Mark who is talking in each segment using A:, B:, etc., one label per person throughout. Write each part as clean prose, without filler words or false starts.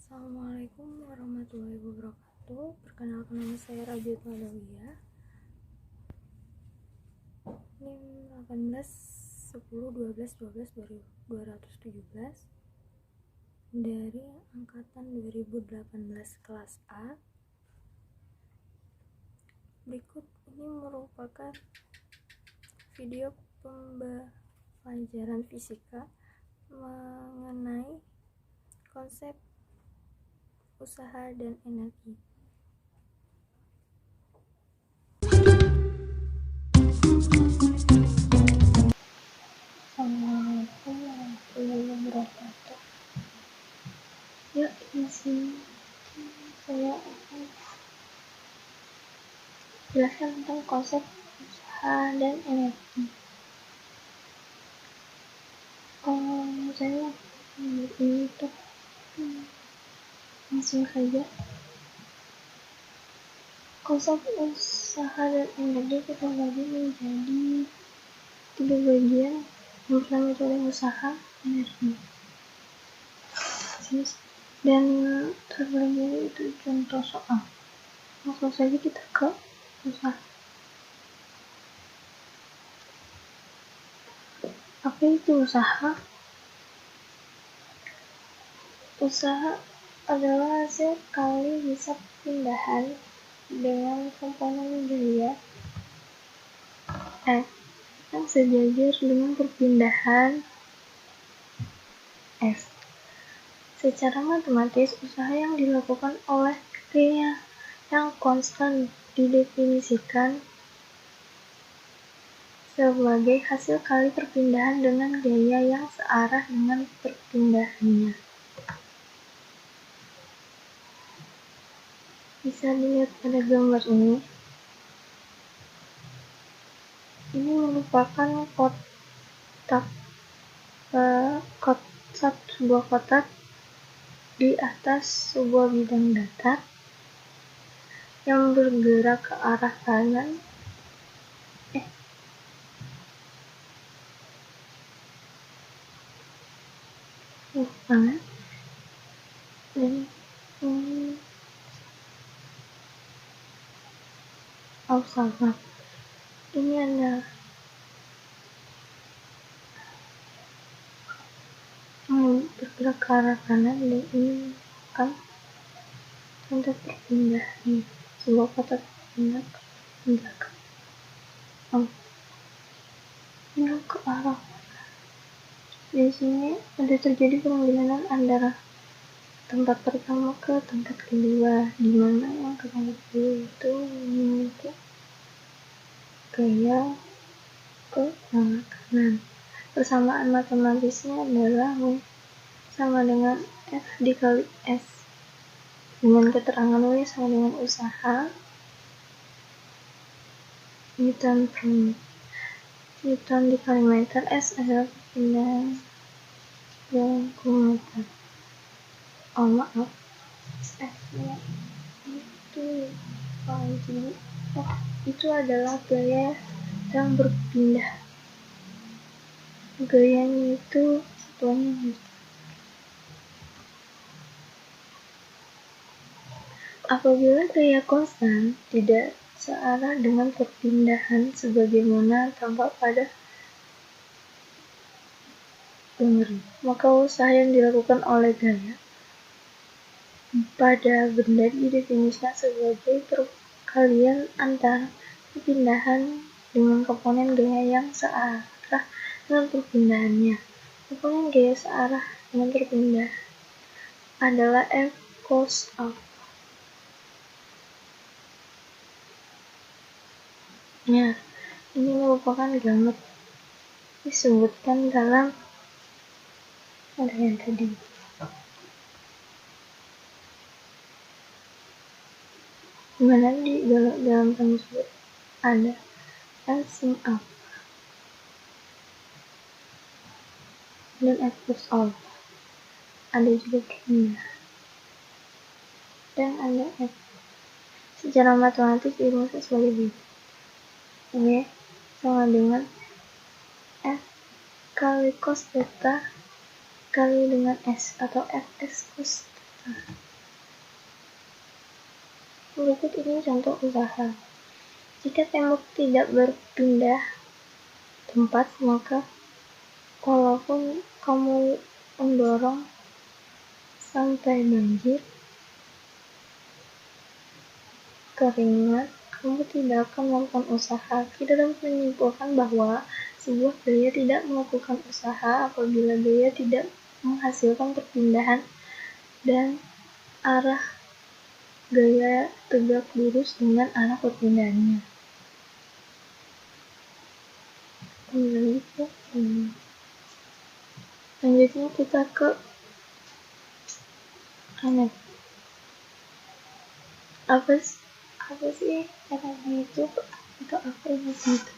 A: Assalamualaikum warahmatullahi wabarakatuh. Perkenalkan, nama saya Rabiat Madawiyah. NIM 18 10 12 12 217 dari angkatan 2018 kelas A. Berikut ini merupakan video pembelajaran fisika mengenai konsep usaha dan energi. Assalamualaikum warahmatullahi wabarakatuh. Ya, di sini saya akan jelaskan tentang konsep usaha dan energi. Kalau saya ini tuh langsung saja. Konsep usaha dan energi kita bagi menjadi 3 bagian. Yang pertama itu ada usaha, energi, dan terlebih itu contoh soal. Langsung saja kita ke usaha. Apa itu usaha? Usaha adalah hasil kali bisa perpindahan dengan komponen gaya F yang sejajar dengan perpindahan F. Secara matematis, usaha yang dilakukan oleh gaya yang konstan didefinisikan sebagai hasil kali perpindahan dengan gaya yang searah dengan perpindahannya. Bisa dilihat pada gambar ini. Ini merupakan sebuah kotak di atas sebuah bidang datar yang bergerak ke arah kanan. Dan salah. Ini adalah bergerak ke arah kanan, dan ini kan tanda perpindahan sebuah kotak pindah ke belakang. Pindah ke arah. Di sini ada terjadi perpindahan antara tempat pertama ke tempat kedua, di mana yang ke tempat kedua itu memiliki gaya ke arah kanan. Persamaan matematisnya adalah sama dengan F dikali S, dengan keterangan W sama dengan usaha Newton dikali meter, S adalah perpindahan dalam meter. F-nya itu adalah gaya yang berpindah. Gayanya itu satuannya Newton. Apabila gaya konstan tidak searah dengan perpindahan sebagaimana tampak pada gambar, maka usaha yang dilakukan oleh gaya pada benda didefinisikan sebagai perkalian antara perpindahan dengan komponen gaya yang searah dengan perpindahannya. Komponen gaya searah dengan perpindahan adalah F cos alpha. Ya, ini merupakan gambar disebutkan dalam ada yang tadi. Dimana di dalam tersebut ada L sin alpha dan F cos alpha. Ada juga perpindahan dan ada F. Secara matematis dirumuskan sebagai berikut. W sama dengan F kali cos theta kali dengan S, atau Fs cos Berikut ini contoh usaha. Jika tembok tidak berpindah tempat, maka walaupun kamu mendorong sampai banjir keringat, kamu tidak akan melakukan usaha. Kita dapat menyimpulkan bahwa sebuah gaya tidak melakukan usaha apabila gaya tidak menghasilkan perpindahan dan arah gaya tegak lurus dengan arah perpindahannya. Selanjutnya kita ke apa sih energi itu atau apa energi itu?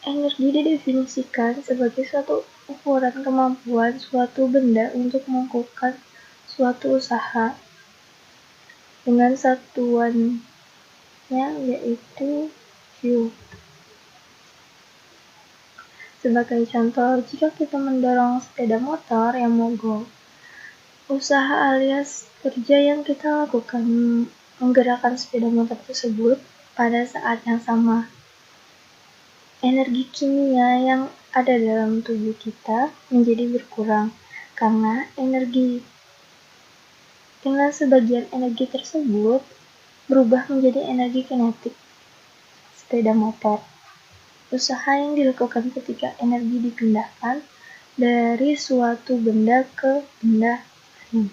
A: Energi didefinisikan sebagai suatu ukuran kemampuan suatu benda untuk melakukan suatu usaha dengan satuannya yaitu Q. Sebagai contoh, jika kita mendorong sepeda motor yang mogok, usaha alias kerja yang kita lakukan menggerakkan sepeda motor tersebut pada saat yang sama. Energi kimia yang ada dalam tubuh kita menjadi berkurang karena sebagian energi tersebut berubah menjadi energi kinetik sepeda motor. Usaha yang dilakukan ketika energi dipindahkan dari suatu benda ke benda lain.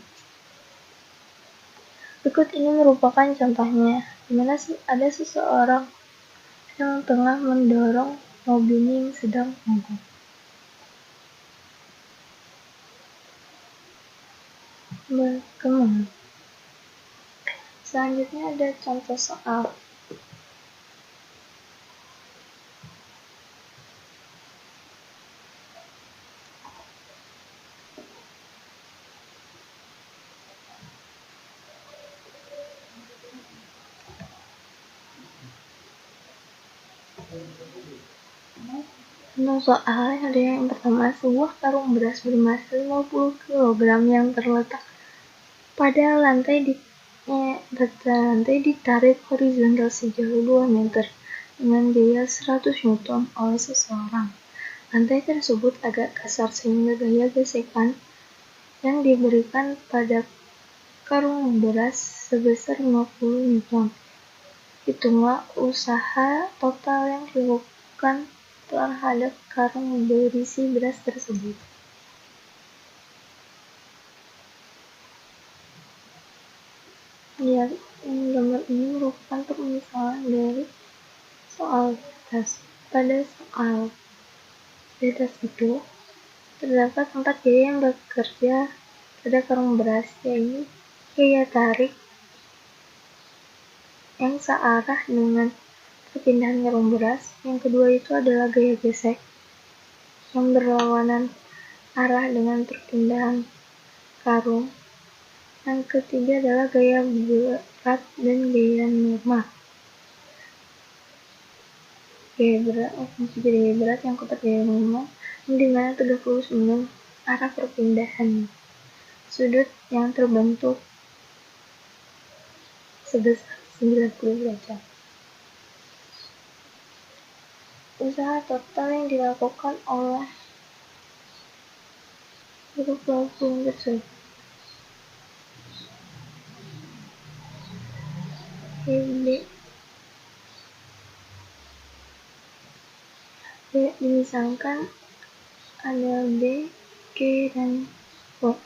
A: Berikut ini merupakan contohnya, di mana ada seseorang yang tengah mendorong mobilnya yang sedang mogok. Berkembang. Selanjutnya ada contoh soal. Contoh soal ada yang pertama, sebuah karung beras bermassa 50 kg yang terletak pada lantai ditarik horizontal sejauh 2 meter dengan gaya 100 Newton oleh seseorang. Lantai tersebut agak kasar sehingga gaya gesekan yang diberikan pada karung beras sebesar 50 Newton. Hitunglah usaha total yang dilakukan terhadap karung berisi beras tersebut. Ya, gambar ini merupakan permisalan dari soal di atas. Pada soal di atas itu terdapat 4 gaya yang bekerja pada karung beras, yaitu gaya tarik yang searah dengan perpindahan karung beras. Yang kedua itu adalah gaya gesek yang berlawanan arah dengan perpindahan karung. Yang ketiga adalah gaya berat dan gaya normal. Gaya berat, yang keempat gaya normal, di mana tegak lurus dengan arah perpindahan. Sudut yang terbentuk sebesar 90 derajat. Usaha total yang dilakukan oleh grup pelaku tersebut. Misalkan ada B, K, dan O.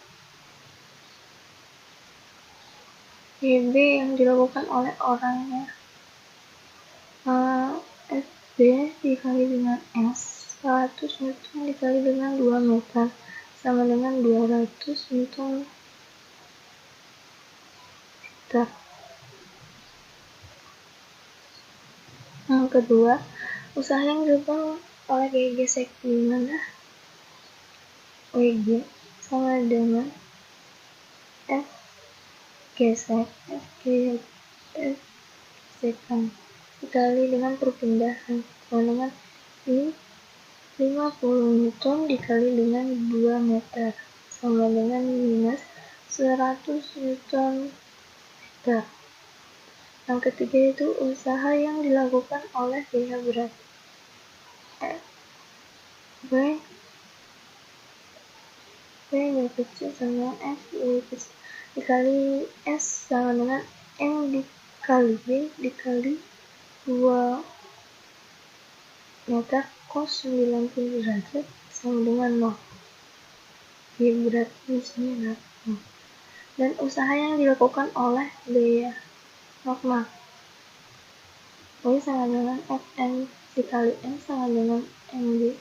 A: B yang dilakukan oleh orangnya FB dikali dengan S 100 Newton dikali dengan 2 meter sama dengan 200 Newton meter. Yang kedua, usaha yang dilakukan oleh gaya gesek di mana WG sama dengan F gesek gesekan dikali dengan perpindahan sama dengan ini 50 Newton dikali dengan 2 meter sama dengan minus 100 Newton meter. Yang ketiga itu usaha yang dilakukan oleh gaya berat. V kecil sama F kecil dikali S sama dengan M dikali B dikali 2 meter cos 90 derajat sama dengan 0. Gaya berat di sini adalah 0. Dan usaha yang dilakukan oleh gaya normal. V sama dengan Fn dikali M sama dengan Mb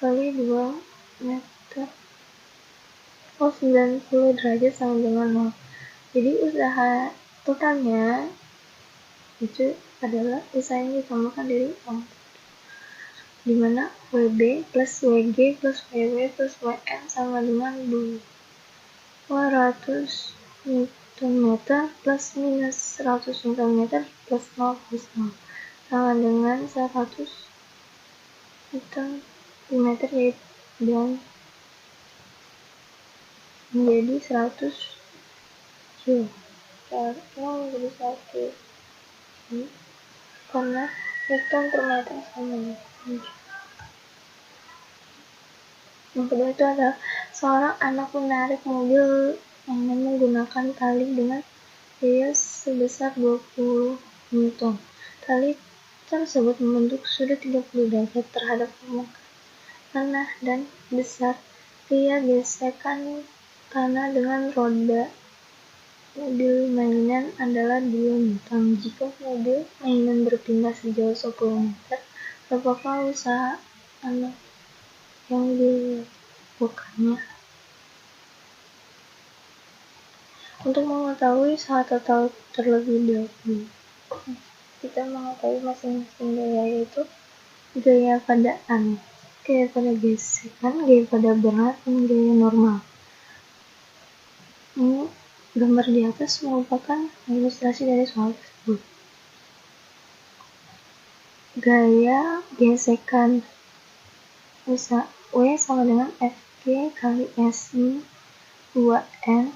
A: kali 2 meter cos 90 derajat sama dengan 0. Jadi usaha totalnya itu adalah usaha yang ditambahkan dari 0, dimana WB plus WG plus WW plus WN sama dengan 200 Newton meter plus minus 100 Newton meter plus 0 plus 0 sama dengan 100 Newton meter dan menjadi 100 Joule. Menjadi 100 karena Newton per meter sama. Yang kedua itu adalah seorang anak menarik mobil mainan menggunakan tali dengan daya sebesar 20 Newton. Tali tersebut membentuk sudut 30 derajat terhadap permukaan tanah dan besar daya gesekan tanah dengan roda mobil mainan adalah 2 Newton. Jika mobil mainan berpindah sejauh 10 meter, berapakah usaha anak yang dilakukannya? Untuk mengetahui usaha total terlebih dahulu, kita mengetahui masing-masing gaya, yaitu gaya pada aneh, gaya pada gesekan, gaya pada berat, dan gaya normal. Ini gambar di atas merupakan ilustrasi dari soal tersebut. Gaya gesekan usaha W sama dengan Fg kali SI 2N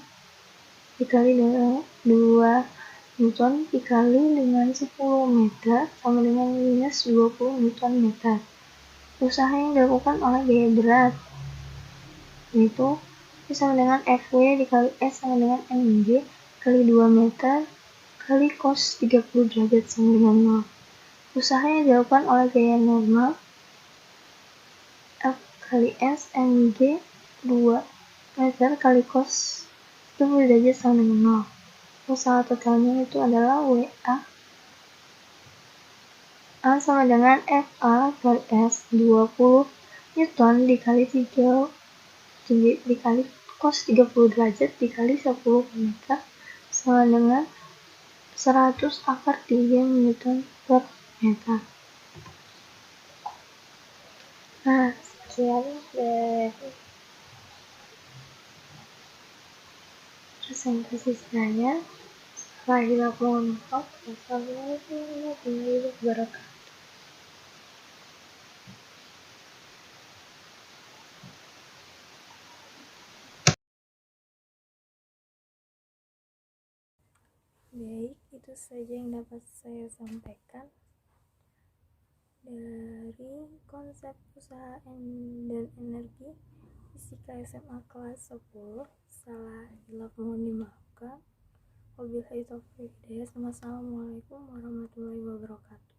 A: dikali dengan 2 Newton dikali dengan 10 meter sama dengan minus 20 Newton meter. Usaha yang dilakukan oleh gaya berat yaitu sama dengan Fw dikali S sama dengan Mg kali 2 meter kali cos 30 derajat sama dengan 0. Usaha yang dilakukan oleh gaya normal F kali S Mg 2 meter kali cos 30 derajat sama dengan 0. Usaha totalnya itu adalah WA A sama dengan FA kali S 20 Newton dikali 3 dikali cos 30 derajat dikali 10 meter sama dengan 100 akar 3 Newton per meter. Nah, sekian dari presentasi saya. Setelah mohon maaf. Wassalamualaikum warahmatullahi wabarakatuh. Baik, itu saja yang dapat saya sampaikan dari konsep usaha dan energi fisika SMA kelas 10. Salah hilaf mohon dimaafkan. Wabillahi taufiq hidayah. Wassalamualaikum warahmatullahi wabarakatuh.